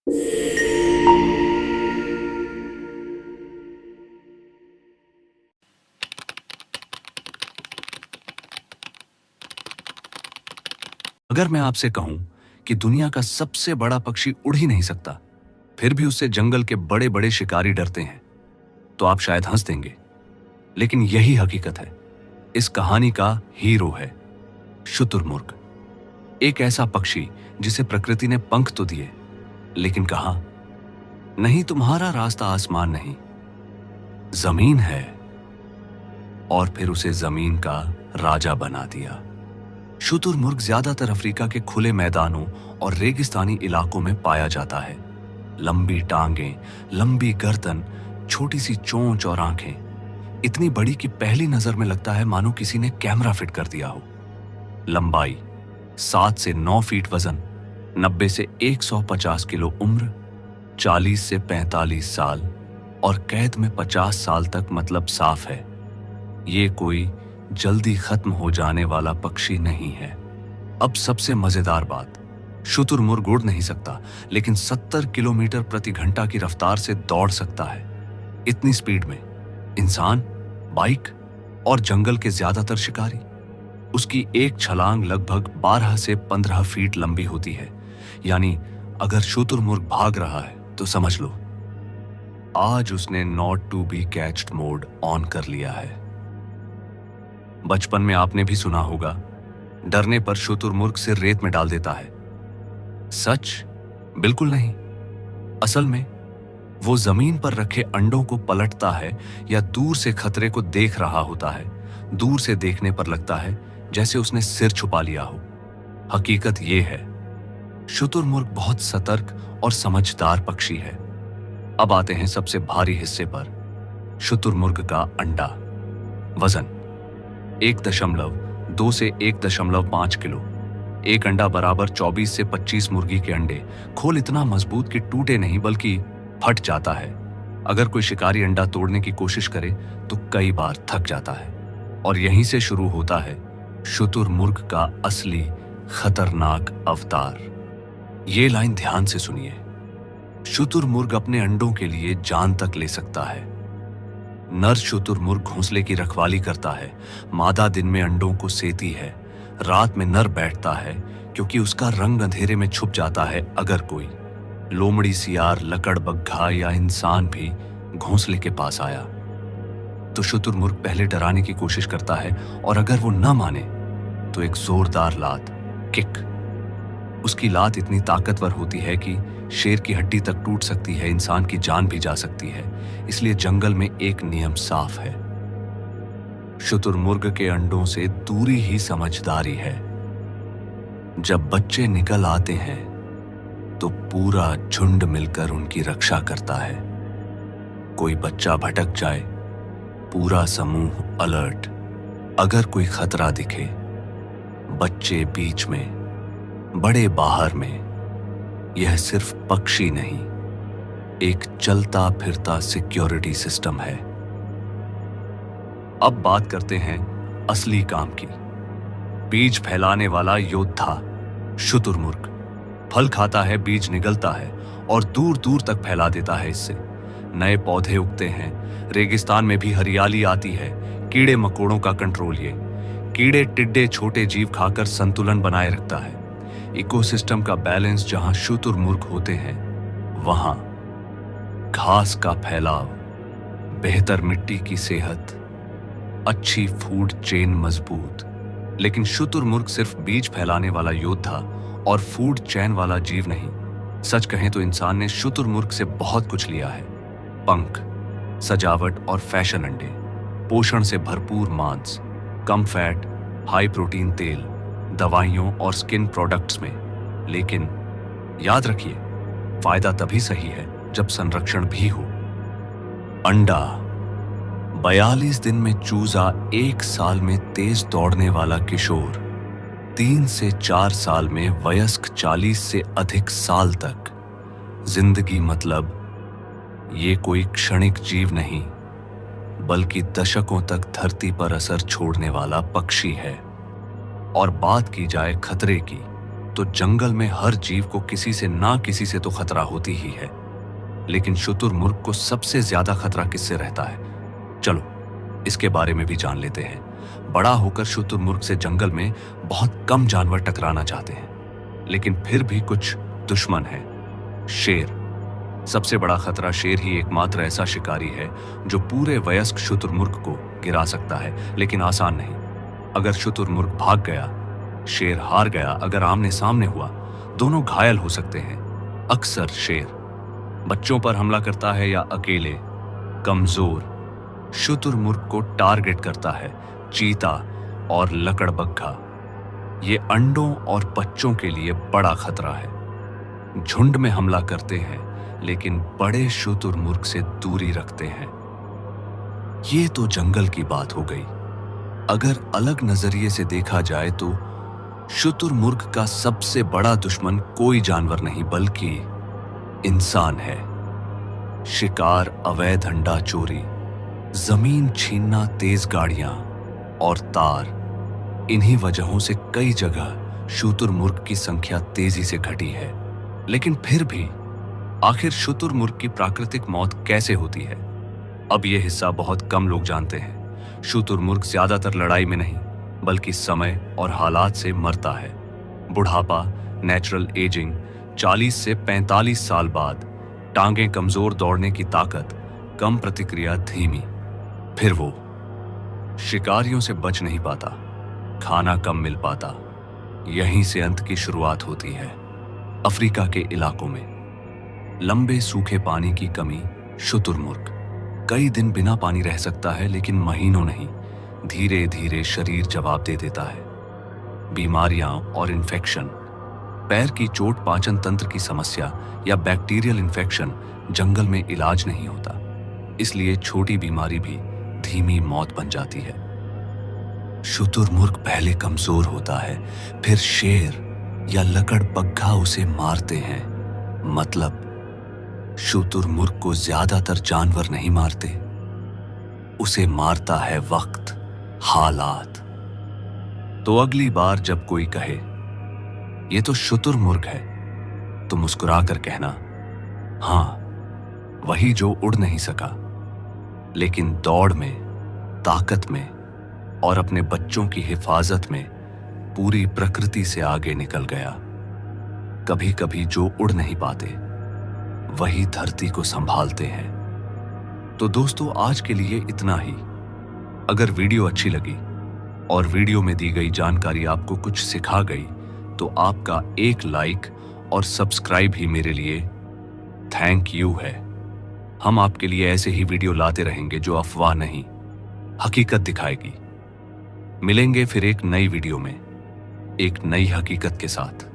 अगर मैं आपसे कहूं कि दुनिया का सबसे बड़ा पक्षी उड़ ही नहीं सकता, फिर भी उससे जंगल के बड़े बड़े शिकारी डरते हैं, तो आप शायद हंस देंगे। लेकिन यही हकीकत है। इस कहानी का हीरो है शुतुरमुर्ग। एक ऐसा पक्षी जिसे प्रकृति ने पंख तो दिए, लेकिन कहा, नहीं, तुम्हारा रास्ता आसमान नहीं, जमीन है। और फिर उसे जमीन का राजा बना दिया। शुतुरमुर्ग ज्यादातर अफ्रीका के खुले मैदानों और रेगिस्तानी इलाकों में पाया जाता है। लंबी टांगें, लंबी गर्दन, छोटी सी चोंच और आंखें, इतनी बड़ी कि पहली नजर में लगता है मानो किसी ने कैमरा फिट कर दिया हो। लंबाई 7 से 9 फीट, वजन 90 से 150 किलो, उम्र 40 से 45 साल और कैद में 50 साल तक, मतलब साफ है ये कोई जल्दी खत्म हो जाने वाला पक्षी नहीं है। अब सबसे मजेदार बात, शुतुरमुर्ग उड़ नहीं सकता, लेकिन 70 किलोमीटर प्रति घंटा की रफ्तार से दौड़ सकता है। इतनी स्पीड में इंसान, बाइक और जंगल के ज्यादातर शिकारी। उसकी एक छलांग लगभग 12 से 15 फीट लंबी होती है। यानी अगर शुतुरमुर्ग भाग रहा है तो समझ लो आज उसने not to be catched mode on कर लिया है। बचपन में आपने भी सुना होगा, डरने पर शुतुरमुर्ग सिर रेत में डाल देता है। सच? बिल्कुल नहीं। असल में वो जमीन पर रखे अंडों को पलटता है या दूर से खतरे को देख रहा होता है। दूर से देखने पर लगता है जैसे उसने सिर छुपा लिया हो। हकीकत ये है, शुतुरमुर्ग बहुत सतर्क और समझदार पक्षी है। अब आते हैं सबसे भारी हिस्से पर, शुतुरमुर्ग का अंडा। वजन 1.2 से 1.5 किलो। एक अंडा बराबर 24 से 25 मुर्गी के अंडे। खोल इतना मजबूत कि टूटे नहीं बल्कि फट जाता है। अगर कोई शिकारी अंडा तोड़ने की कोशिश करे तो कई बार थक जाता है। और यहीं से शुरू होता है शुतुरमुर्ग का असली खतरनाक अवतार। ये लाइन ध्यान से सुनिए। शुतुरमुर्ग अपने अंडों के लिए जान तक ले सकता है। नर शुतुरमुर्ग घोंसले की रखवाली करता है। मादा दिन में अंडों को सेती है। रात में नर बैठता है क्योंकि उसका रंग अंधेरे में छुप जाता है। अगर कोई लोमड़ी, सियार, लकड़बग्घा या इंसान भी घोंसले के पास आया तो शुतुरमुर्ग पहले डराने की कोशिश करता है, और अगर वो न माने तो एक जोरदार लात, किक। उसकी लात इतनी ताकतवर होती है कि शेर की हड्डी तक टूट सकती है, इंसान की जान भी जा सकती है। इसलिए जंगल में एक नियम साफ है, शुतुरमुर्ग के अंडों से दूरी ही समझदारी है। जब बच्चे निकल आते हैं तो पूरा झुंड मिलकर उनकी रक्षा करता है। कोई बच्चा भटक जाए, पूरा समूह अलर्ट। अगर कोई खतरा दिखे, बच्चे बीच में, बड़े बाहर में। यह सिर्फ पक्षी नहीं, एक चलता फिरता सिक्योरिटी सिस्टम है। अब बात करते हैं असली काम की। बीज फैलाने वाला योद्धा शुतुरमुर्ग। फल खाता है, बीज निगलता है और दूर दूर तक फैला देता है। इससे नए पौधे उगते हैं, रेगिस्तान में भी हरियाली आती है। कीड़े मकोड़ों का कंट्रोल, ये कीड़े टिड्डे छोटे जीव खाकर संतुलन बनाए रखता है। इकोसिस्टम का बैलेंस जहां शुतुरमुर्ग होते हैं, वहां घास का फैलाव, बेहतर मिट्टी की सेहत, अच्छी फूड चेन मजबूत। लेकिन शुतुरमुर्ग सिर्फ बीज फैलाने वाला योद्धा और फूड चेन वाला जीव नहीं। सच कहें तो इंसान ने शुतुरमुर्ग से बहुत कुछ लिया है। पंख, सजावट और फैशन अंडे, पोषण से भरपूर मांस, कम फैट, हाई प्रोटीन तेल, दवाइयों और स्किन प्रोडक्ट्स में। लेकिन याद रखिए, फायदा तभी सही है जब संरक्षण भी हो। अंडा 42 दिन में चूजा, 1 साल में तेज दौड़ने वाला किशोर, 3 से 4 साल में वयस्क, 40 से अधिक साल तक। जिंदगी मतलब ये कोई क्षणिक जीव नहीं, बल्कि दशकों तक धरती पर असर छोड़ने वाला पक्षी है। और बात की जाए खतरे की, तो जंगल में हर जीव को किसी से ना किसी से तो खतरा होती ही है, लेकिन शुतुरमुर्ग को सबसे ज्यादा खतरा किससे रहता है? चलो इसके बारे में भी जान लेते हैं। बड़ा होकर शुतुरमुर्ग से जंगल में बहुत कम जानवर टकराना चाहते हैं, लेकिन फिर भी कुछ दुश्मन हैं। शेर। सबसे बड़ा खतरा शेर ही एकमात्र ऐसा शिकारी है जो पूरे वयस्क शुतुरमुर्ग को गिरा सकता है, लेकिन आसान नहीं। अगर शुतुरमुर्ग भाग गया, शेर हार गया, अगर आमने सामने हुआ, दोनों घायल हो सकते हैं। अक्सर शेर बच्चों पर हमला करता है या अकेले कमजोर शुतुरमुर्ग को टारगेट करता है। चीता और लकड़बग्घा ये अंडों और बच्चों के लिए बड़ा खतरा है। झुंड में हमला करते हैं, लेकिन बड़े शुतुरमुर्ग से दूरी रखते हैं। ये तो जंगल की बात हो गई। अगर अलग नजरिए से देखा जाए तो शुतुरमुर्ग का सबसे बड़ा दुश्मन कोई जानवर नहीं बल्कि इंसान है। शिकार, अवैध अंडा चोरी, जमीन छीनना, तेज गाड़ियां और तार, इन्हीं वजहों से कई जगह शुतुरमुर्ग की संख्या तेजी से घटी है। लेकिन फिर भी आखिर शुतुरमुर्ग की प्राकृतिक मौत कैसे होती है? अब यह हिस्सा बहुत कम लोग जानते हैं। शुतुरमुर्ग ज्यादातर लड़ाई में नहीं, बल्कि समय और हालात से मरता है। बुढ़ापा, नेचुरल एजिंग, 40 से 45 साल बाद, टांगें कमजोर, दौड़ने की ताकत कम, प्रतिक्रिया धीमी। फिर वो शिकारियों से बच नहीं पाता, खाना कम मिल पाता। यहीं से अंत की शुरुआत होती है। अफ्रीका के इलाकों में लंबे सूखे पानी की कमी। शुतुरमुर्ग कई दिन बिना पानी रह सकता है, लेकिन महीनों नहीं। धीरे धीरे शरीर जवाब दे देता है। बीमारियां और इन्फेक्शन, पैर की चोट, पाचन तंत्र की समस्या या बैक्टीरियल इन्फेक्शन, जंगल में इलाज नहीं होता। इसलिए छोटी बीमारी भी धीमी मौत बन जाती है। शुतुरमुर्ग पहले कमजोर होता है, फिर शेर या लकड़बग्घा उसे मारते हैं। मतलब शुतुरमुर्ग को ज्यादातर जानवर नहीं मारते, उसे मारता है वक्त, हालात। तो अगली बार जब कोई कहे ये तो शुतुरमुर्ग है, तो मुस्कुराकर कहना, हां, वही जो उड़ नहीं सका, लेकिन दौड़ में, ताकत में और अपने बच्चों की हिफाजत में पूरी प्रकृति से आगे निकल गया। कभी कभी जो उड़ नहीं पाते वही धरती को संभालते हैं। तो दोस्तों, आज के लिए इतना ही। अगर वीडियो अच्छी लगी और वीडियो में दी गई जानकारी आपको कुछ सिखा गई, तो आपका एक लाइक और सब्सक्राइब ही मेरे लिए थैंक यू है। हम आपके लिए ऐसे ही वीडियो लाते रहेंगे जो अफवाह नहीं, हकीकत दिखाएगी। मिलेंगे फिर एक नई वीडियो में, एक नई हकीकत के साथ।